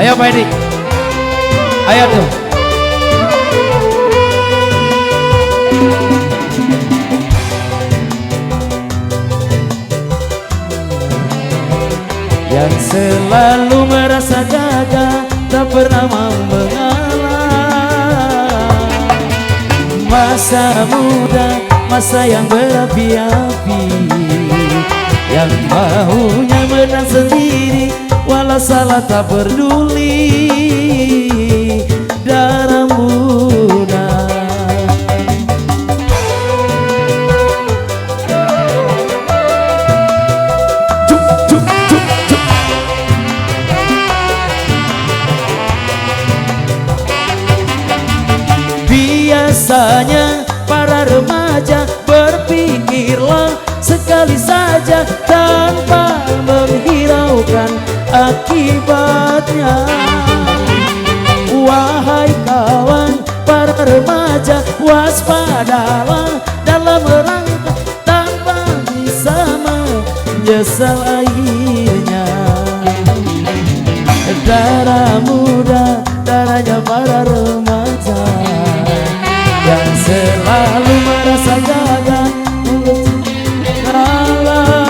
Ayo Pak Edi. Ayo tuh. Yang selalu merasa gagah, tak pernah mau mengalah. Masa muda, masa yang berapi-api, yang maunya menang sendiri, walau salah tak peduli. Darah muda. Biasanya para remaja berpikirlah sekali saja tanpa menghiraukan akibatnya. Wahai kawan para remaja, waspadalah dalam merangkak tanpa bisa menyesal akhirnya. Darah muda, darahnya para remaja yang selalu merasa gagah kalah.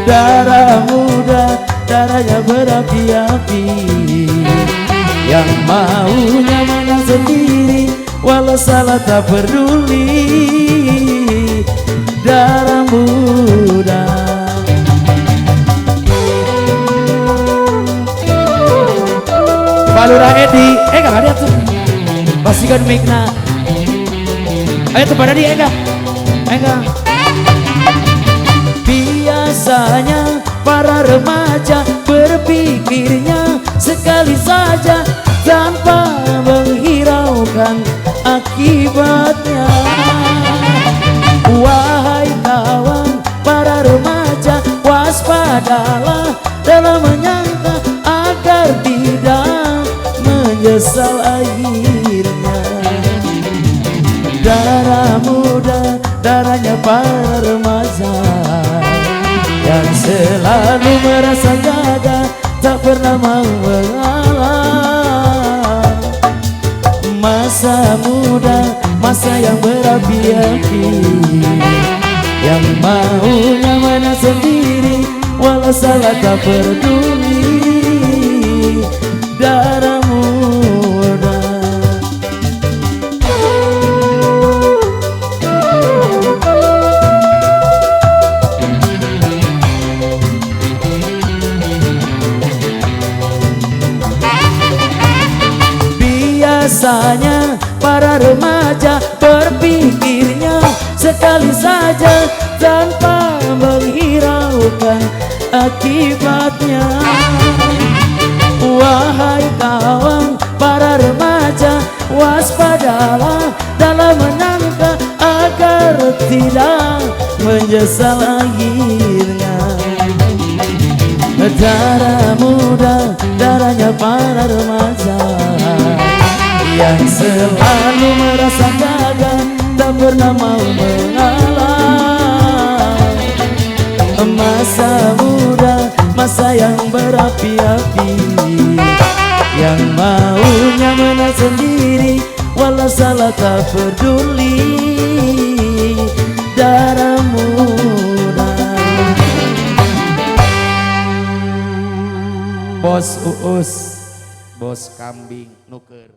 Darah muda, darahnya berapi-api, yang maunya menang sendiri, walau salah tak peduli. Darah muda. Pak Lurah Edi, gak ada tuh. Pastikan mikna. Ayo tuh pada di Ega. Biasanya para remaja berpikirnya sekali saja tanpa menghiraukan akibatnya. Wahai kawan para remaja, waspadalah dalam menyangka agar tidak menyesal akhirnya. Darah muda, darahnya para remaja yang selalu merasa gagah, tak pernah mau mengalah. Masa muda, masa yang berapi-api, yang maunya menang sendiri, walau salah tak peduli. Darah muda. Biasanya para remaja berpikirnya sekali saja tanpa menghiraukan akibatnya. Wahai kawan para remaja, waspadalah dalam menangkap agar tidak menyesal akhirnya. Darah muda, darahnya para remaja yang selalu merasa gagah, tak pernah mau mengalah. Masa muda, masa yang berapi-api, yang maunya menang sendiri, walau salah tak peduli. Darah muda. Bos Uus, bos kambing nuker.